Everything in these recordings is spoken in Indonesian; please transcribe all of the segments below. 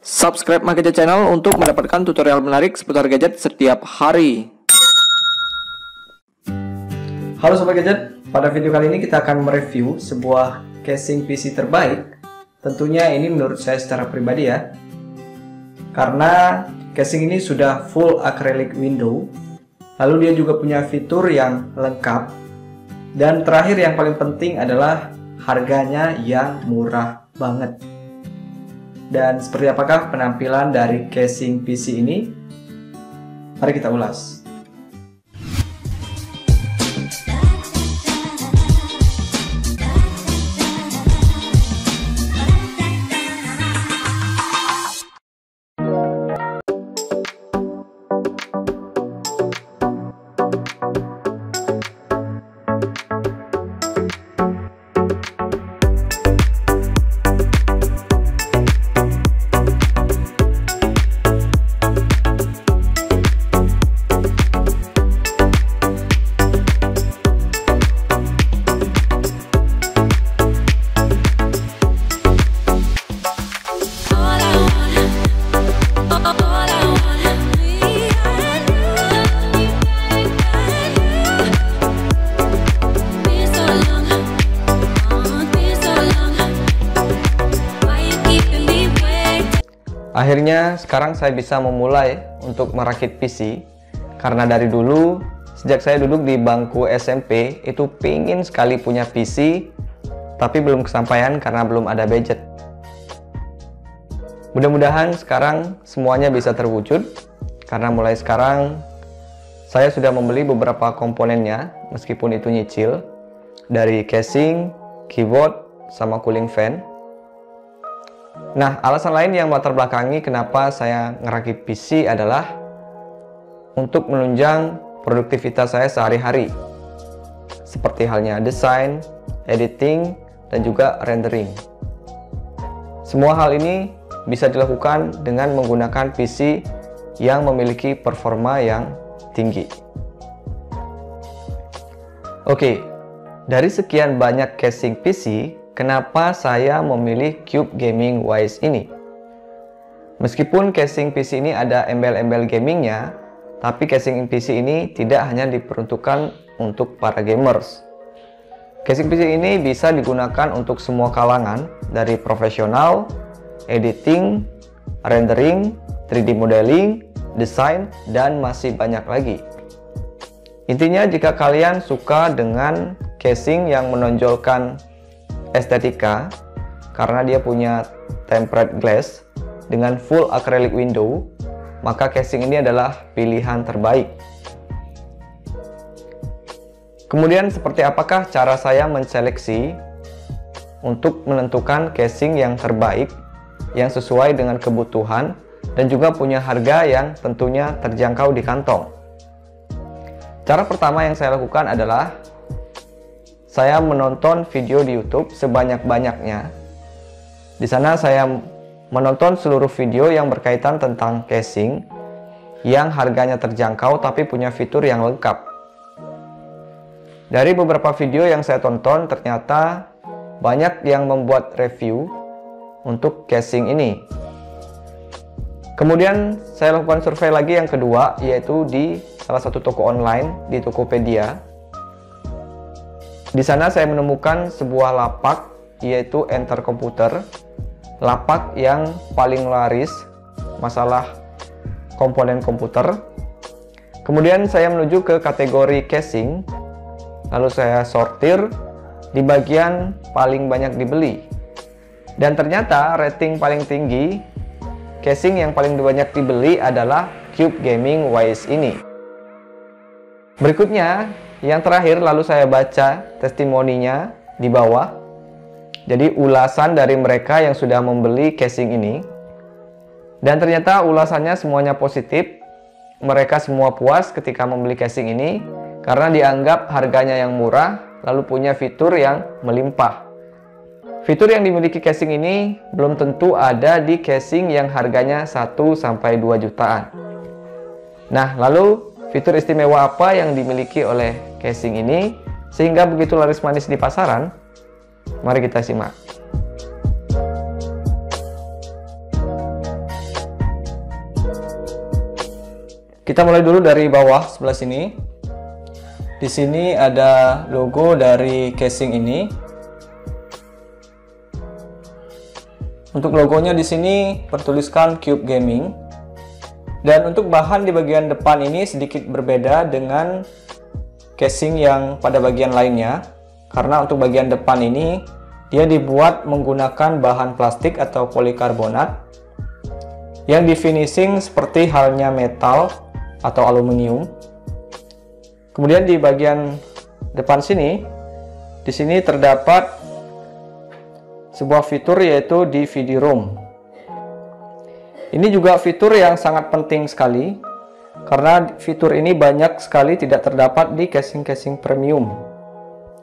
Subscribe Magadget Channel untuk mendapatkan tutorial menarik seputar gadget setiap hari. Halo Sobat Gadget, pada video kali ini kita akan mereview sebuah casing PC terbaik. Tentunya ini menurut saya secara pribadi ya, karena casing ini sudah full acrylic window, lalu dia juga punya fitur yang lengkap, dan terakhir yang paling penting adalah harganya yang murah banget. Dan seperti apakah penampilan dari casing PC ini? Mari kita ulas. Akhirnya sekarang saya bisa memulai untuk merakit PC, karena dari dulu sejak saya duduk di bangku SMP itu pingin sekali punya PC, tapi belum kesampaian karena belum ada budget. Mudah-mudahan sekarang semuanya bisa terwujud, karena mulai sekarang saya sudah membeli beberapa komponennya meskipun itu nyicil, dari casing, keyboard, sama cooling fan. Nah, alasan lain yang melatar belakangi kenapa saya ngerakit PC adalah untuk menunjang produktivitas saya sehari-hari, seperti halnya desain, editing, dan juga rendering. Semua hal ini bisa dilakukan dengan menggunakan PC yang memiliki performa yang tinggi. Oke, dari sekian banyak casing PC, kenapa saya memilih Cube Gaming Wise ini? Meskipun casing PC ini ada embel-embel gamingnya, tapi casing PC ini tidak hanya diperuntukkan untuk para gamers. Casing PC ini bisa digunakan untuk semua kalangan, dari profesional, editing, rendering, 3D modeling, desain, dan masih banyak lagi. Intinya, jika kalian suka dengan casing yang menonjolkan estetika, karena dia punya tempered glass dengan full acrylic window, maka casing ini adalah pilihan terbaik. Kemudian, seperti apakah cara saya menseleksi untuk menentukan casing yang terbaik, yang sesuai dengan kebutuhan dan juga punya harga yang tentunya terjangkau di kantong? Cara pertama yang saya lakukan adalah saya menonton video di YouTube sebanyak-banyaknya. Di sana saya menonton seluruh video yang berkaitan tentang casing yang harganya terjangkau tapi punya fitur yang lengkap. Dari beberapa video yang saya tonton, ternyata banyak yang membuat review untuk casing ini. Kemudian saya lakukan survei lagi yang kedua, yaitu di salah satu toko online, di Tokopedia. Di sana saya menemukan sebuah lapak, yaitu Enter Computer, lapak yang paling laris masalah komponen komputer. Kemudian saya menuju ke kategori casing, lalu saya sortir di bagian paling banyak dibeli. Dan ternyata rating paling tinggi, casing yang paling banyak dibeli adalah Cube Gaming Wise ini. Berikutnya, yang terakhir, lalu saya baca testimoninya di bawah. Jadi ulasan dari mereka yang sudah membeli casing ini. Dan ternyata ulasannya semuanya positif. Mereka semua puas ketika membeli casing ini karena dianggap harganya yang murah, lalu punya fitur yang melimpah. Fitur yang dimiliki casing ini belum tentu ada di casing yang harganya 1-2 jutaan. Nah, lalu fitur istimewa apa yang dimiliki oleh casing ini sehingga begitu laris manis di pasaran? Mari kita simak. Kita mulai dulu dari bawah sebelah sini. Di sini ada logo dari casing ini. Untuk logonya di sini bertuliskan Cube Gaming. Dan untuk bahan di bagian depan ini sedikit berbeda dengan casing yang pada bagian lainnya. Karena untuk bagian depan ini dia dibuat menggunakan bahan plastik atau polikarbonat yang di finishing seperti halnya metal atau aluminium. Kemudian di bagian depan sini, di sini terdapat sebuah fitur yaitu DVD ROM. Ini juga fitur yang sangat penting sekali karena fitur ini banyak sekali tidak terdapat di casing-casing premium.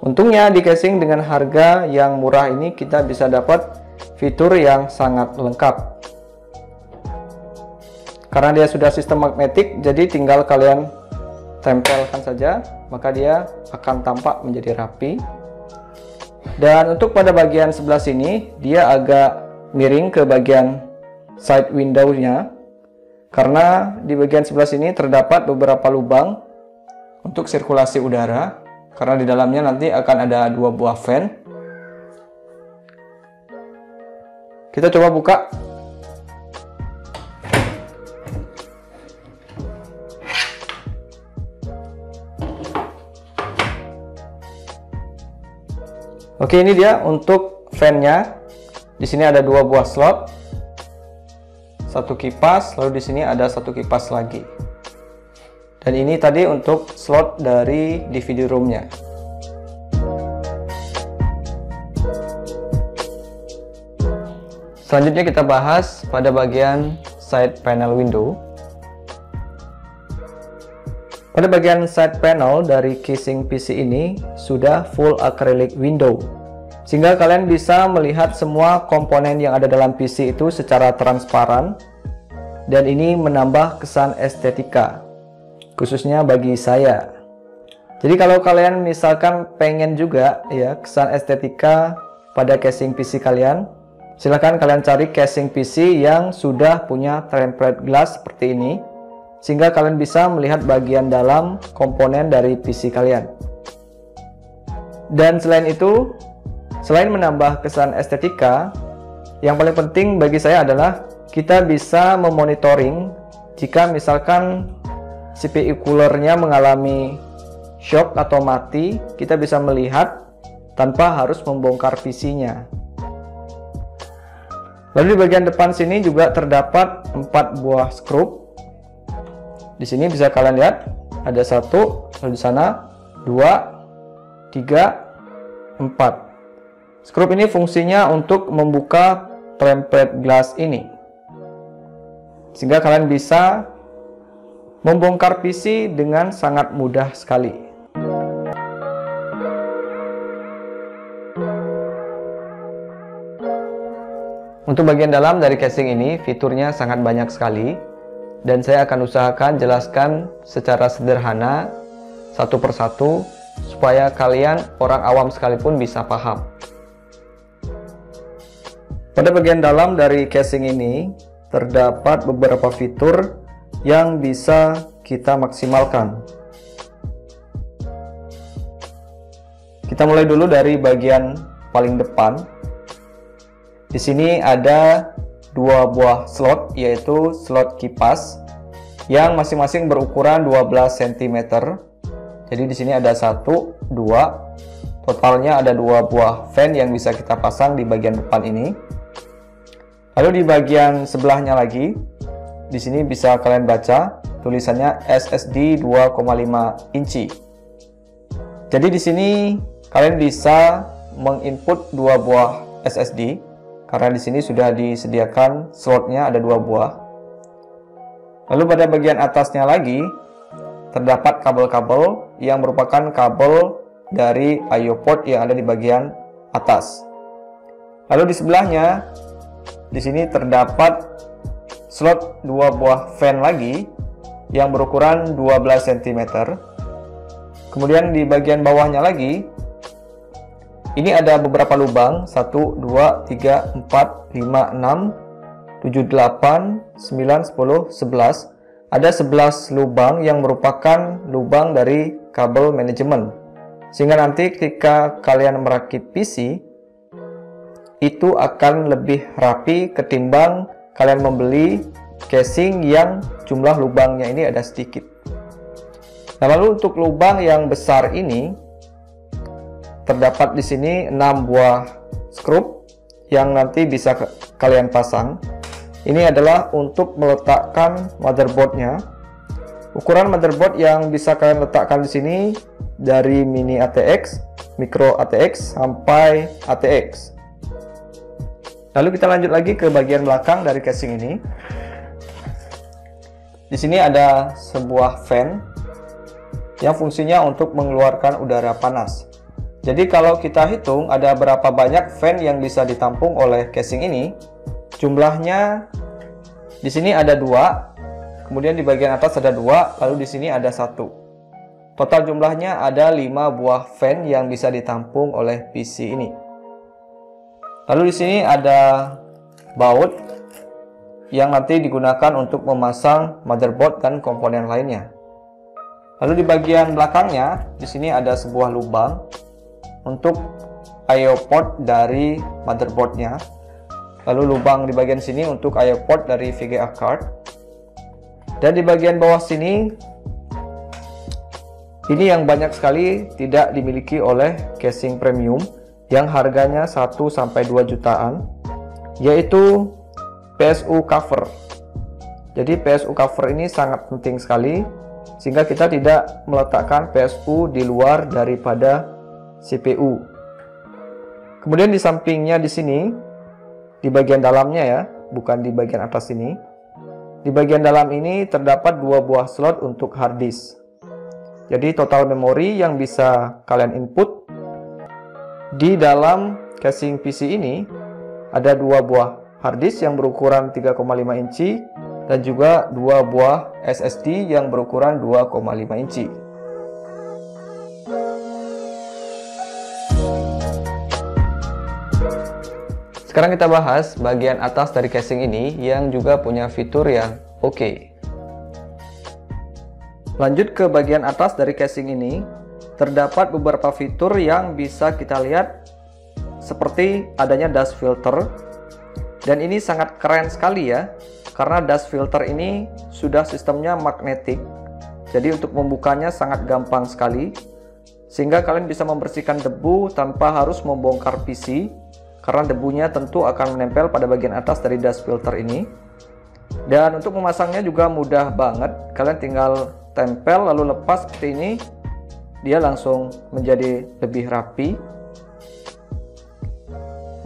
Untungnya di casing dengan harga yang murah ini kita bisa dapat fitur yang sangat lengkap. Karena dia sudah sistem magnetik, jadi tinggal kalian tempelkan saja, maka dia akan tampak menjadi rapi. Dan untuk pada bagian sebelah sini, dia agak miring ke bagian side window-nya. Karena di bagian sebelah sini terdapat beberapa lubang untuk sirkulasi udara. Karena di dalamnya nanti akan ada 2 buah fan. Kita coba buka. Oke, ini dia untuk fan-nya. Di sini ada 2 buah slot, 1 kipas, lalu di sini ada 1 kipas lagi. Dan ini tadi untuk slot dari DVD ROM-nya. Selanjutnya kita bahas pada bagian side panel window. Pada bagian side panel dari casing PC ini sudah full acrylic window, sehingga kalian bisa melihat semua komponen yang ada dalam PC itu secara transparan, dan ini menambah kesan estetika, khususnya bagi saya. Jadi kalau kalian misalkan pengen juga ya kesan estetika pada casing PC kalian, silahkan kalian cari casing PC yang sudah punya tempered glass seperti ini, sehingga kalian bisa melihat bagian dalam komponen dari PC kalian. Dan selain itu, selain menambah kesan estetika, yang paling penting bagi saya adalah kita bisa memonitoring jika misalkan CPU coolernya mengalami shock atau mati, kita bisa melihat tanpa harus membongkar PC-nya. Lalu di bagian depan sini juga terdapat 4 buah skrup. Di sini bisa kalian lihat ada 1, lalu di sana 2, 3, 4. Skrup ini fungsinya untuk membuka tempered glass ini, sehingga kalian bisa membongkar PC dengan sangat mudah sekali. Untuk bagian dalam dari casing ini, fiturnya sangat banyak sekali. Dan saya akan usahakan jelaskan secara sederhana satu persatu supaya kalian orang awam sekalipun bisa paham. Pada bagian dalam dari casing ini terdapat beberapa fitur yang bisa kita maksimalkan. Kita mulai dulu dari bagian paling depan. Di sini ada 2 buah slot, yaitu slot kipas yang masing-masing berukuran 12 cm. Jadi di sini ada 1, 2, totalnya ada 2 buah fan yang bisa kita pasang di bagian depan ini. Lalu di bagian sebelahnya lagi, di sini bisa kalian baca tulisannya SSD 2,5 inci. Jadi di sini kalian bisa menginput 2 buah SSD. Karena di sini sudah disediakan slotnya ada 2 buah. Lalu pada bagian atasnya lagi terdapat kabel-kabel yang merupakan kabel dari I/O port yang ada di bagian atas. Lalu di sebelahnya di sini terdapat slot 2 buah fan lagi yang berukuran 12 cm. Kemudian di bagian bawahnya lagi ini ada beberapa lubang, 1, 2, 3, 4, 5, 6, 7, 8, 9, 10, 11. ada 11 lubang yang merupakan lubang dari kabel manajemen. Sehingga nanti ketika kalian merakit PC, itu akan lebih rapi ketimbang kalian membeli casing yang jumlah lubangnya ini ada sedikit. Nah, lalu untuk lubang yang besar ini, terdapat di sini 6 buah skrup yang nanti bisa kalian pasang. Ini adalah untuk meletakkan motherboardnya. Ukuran motherboard yang bisa kalian letakkan di sini dari mini ATX, micro ATX sampai ATX. Lalu kita lanjut lagi ke bagian belakang dari casing ini. Di sini ada sebuah fan yang fungsinya untuk mengeluarkan udara panas. Jadi kalau kita hitung ada berapa banyak fan yang bisa ditampung oleh casing ini, jumlahnya di sini ada 2, kemudian di bagian atas ada 2, lalu di sini ada 1. Total jumlahnya ada 5 buah fan yang bisa ditampung oleh PC ini. Lalu di sini ada baut yang nanti digunakan untuk memasang motherboard dan komponen lainnya. Lalu di bagian belakangnya, di sini ada sebuah lubang untuk I/O port dari motherboardnya. Lalu lubang di bagian sini untuk I/O port dari VGA card. Dan di bagian bawah sini, ini yang banyak sekali tidak dimiliki oleh casing premium yang harganya 1-2 jutaan, yaitu PSU cover. Jadi PSU cover ini sangat penting sekali, sehingga kita tidak meletakkan PSU di luar daripada CPU. Kemudian di sampingnya di sini, di bagian dalamnya ya, bukan di bagian atas ini. Di bagian dalam ini terdapat 2 buah slot untuk hard disk. Jadi total memori yang bisa kalian input di dalam casing PC ini ada 2 buah hard disk yang berukuran 3,5 inci dan juga 2 buah SSD yang berukuran 2,5 inci. Sekarang kita bahas bagian atas dari casing ini yang juga punya fitur yang oke. Lanjut ke bagian atas dari casing ini, terdapat beberapa fitur yang bisa kita lihat seperti adanya dust filter. Dan ini sangat keren sekali ya, karena dust filter ini sudah sistemnya magnetik. Jadi untuk membukanya sangat gampang sekali, sehingga kalian bisa membersihkan debu tanpa harus membongkar PC, karena debunya tentu akan menempel pada bagian atas dari dust filter ini. Dan untuk memasangnya juga mudah banget, kalian tinggal tempel lalu lepas seperti ini, dia langsung menjadi lebih rapi.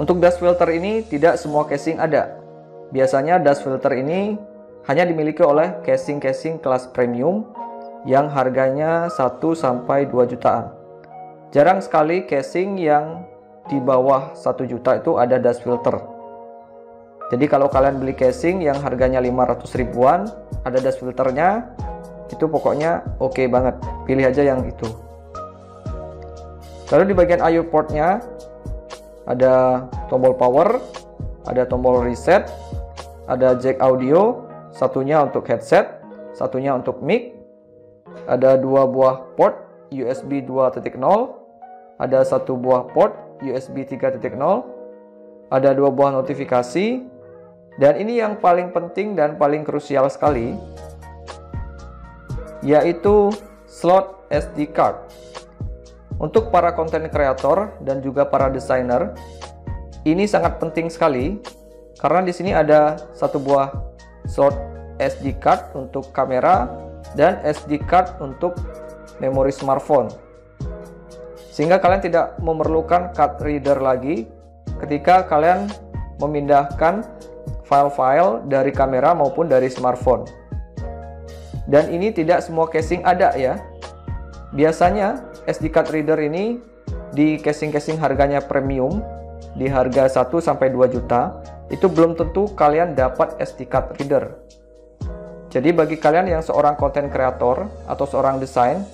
Untuk dust filter ini tidak semua casing ada. Biasanya dust filter ini hanya dimiliki oleh casing-casing kelas premium yang harganya 1-2 jutaan. Jarang sekali casing yang di bawah 1 juta itu ada dust filter. Jadi kalau kalian beli casing yang harganya 500 ribuan, ada dust filternya, itu pokoknya oke banget. Pilih aja yang itu. Lalu di bagian I/O portnya ada tombol power, ada tombol reset, ada jack audio, satunya untuk headset, satunya untuk mic, ada 2 buah port USB 2.0, ada 1 buah port USB 3.0, ada 2 buah notifikasi, dan ini yang paling penting dan paling krusial sekali, yaitu slot SD card. Untuk para content creator dan juga para desainer, ini sangat penting sekali karena di sini ada 1 buah slot SD card untuk kamera dan SD card untuk memori smartphone. Sehingga kalian tidak memerlukan card reader lagi ketika kalian memindahkan file-file dari kamera maupun dari smartphone. Dan ini tidak semua casing ada ya. Biasanya SD card reader ini di casing-casing harganya premium, di harga 1-2 juta, itu belum tentu kalian dapat SD card reader. Jadi bagi kalian yang seorang content creator atau seorang desain,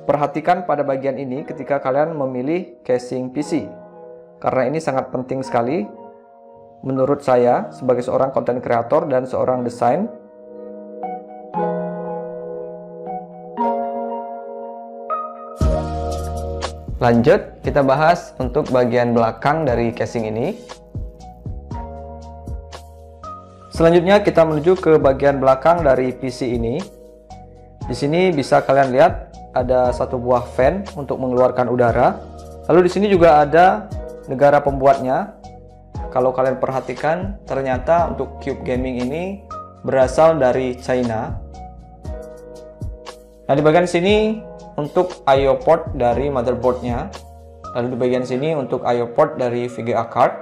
perhatikan pada bagian ini ketika kalian memilih casing PC. Karena ini sangat penting sekali menurut saya sebagai seorang content creator dan seorang desain. Lanjut, kita bahas untuk bagian belakang dari casing ini. Selanjutnya kita menuju ke bagian belakang dari PC ini. Di sini bisa kalian lihat ada satu buah fan untuk mengeluarkan udara. Lalu di sini juga ada negara pembuatnya. Kalau kalian perhatikan, ternyata untuk Cube Gaming ini berasal dari China. Nah, di bagian sini untuk I/O port dari motherboardnya. Lalu di bagian sini untuk I/O port dari VGA card.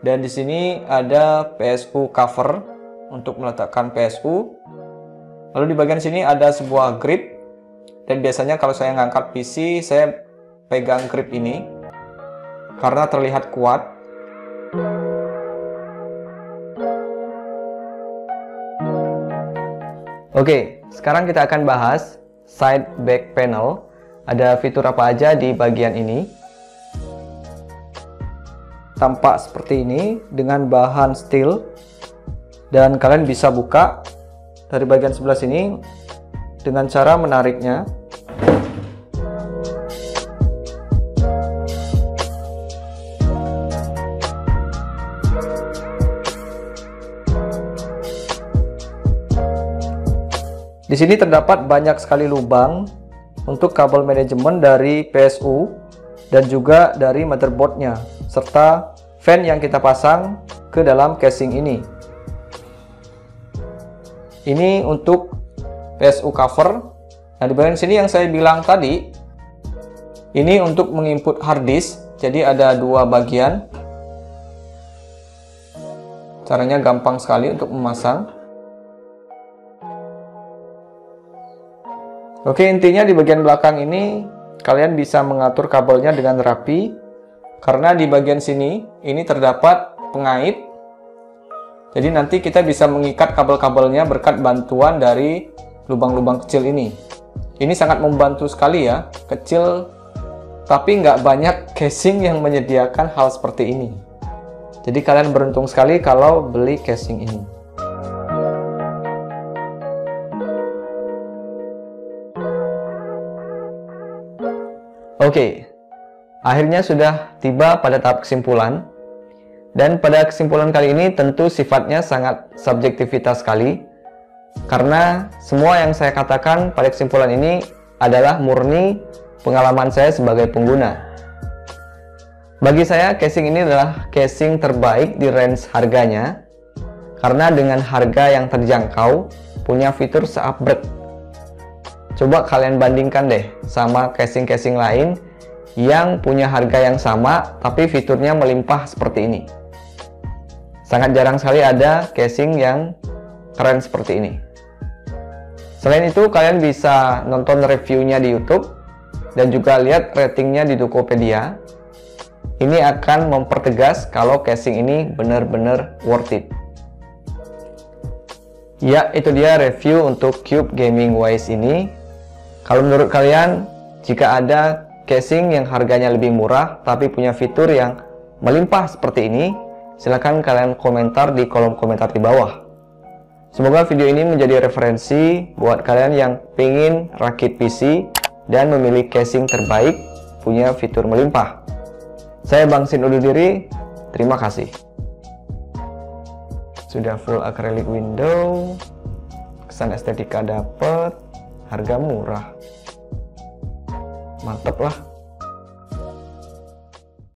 Dan di sini ada PSU cover untuk meletakkan PSU. Lalu di bagian sini ada sebuah grip. Dan biasanya kalau saya ngangkat PC, saya pegang grip ini karena terlihat kuat. Oke, sekarang kita akan bahas side back panel. Ada fitur apa aja di bagian ini. Tampak seperti ini dengan bahan steel, dan kalian bisa buka dari bagian sebelah sini dengan cara menariknya. Di sini terdapat banyak sekali lubang untuk kabel manajemen dari PSU dan juga dari motherboardnya, serta fan yang kita pasang ke dalam casing ini. Ini untuk PSU cover. Nah, di bagian sini yang saya bilang tadi, ini untuk menginput hard disk. Jadi ada dua bagian. Caranya gampang sekali untuk memasang. Oke, intinya di bagian belakang ini kalian bisa mengatur kabelnya dengan rapi, karena di bagian sini ini terdapat pengait. Jadi nanti kita bisa mengikat kabel-kabelnya berkat bantuan dari lubang-lubang kecil ini. Ini sangat membantu sekali ya, kecil tapi nggak banyak casing yang menyediakan hal seperti ini. Jadi kalian beruntung sekali kalau beli casing ini. Oke, akhirnya sudah tiba pada tahap kesimpulan. Dan pada kesimpulan kali ini tentu sifatnya sangat subjektivitas sekali. Karena semua yang saya katakan pada kesimpulan ini adalah murni pengalaman saya sebagai pengguna. Bagi saya, casing ini adalah casing terbaik di range harganya. Karena dengan harga yang terjangkau, punya fitur seupgrade. Coba kalian bandingkan deh sama casing-casing lain yang punya harga yang sama tapi fiturnya melimpah seperti ini. Sangat jarang sekali ada casing yang keren seperti ini. Selain itu, kalian bisa nonton reviewnya di YouTube dan juga lihat ratingnya di Tokopedia. Ini akan mempertegas kalau casing ini benar-benar worth it. Ya, itu dia review untuk Cube Gaming Wise ini. Kalau menurut kalian, jika ada casing yang harganya lebih murah tapi punya fitur yang melimpah seperti ini, silahkan kalian komentar di kolom komentar di bawah. Semoga video ini menjadi referensi buat kalian yang pengen rakit PC dan memilih casing terbaik punya fitur melimpah. Saya Bang Sin undur diri, terima kasih. Sudah full acrylic window, kesan estetika dapet, harga murah, mantep lah.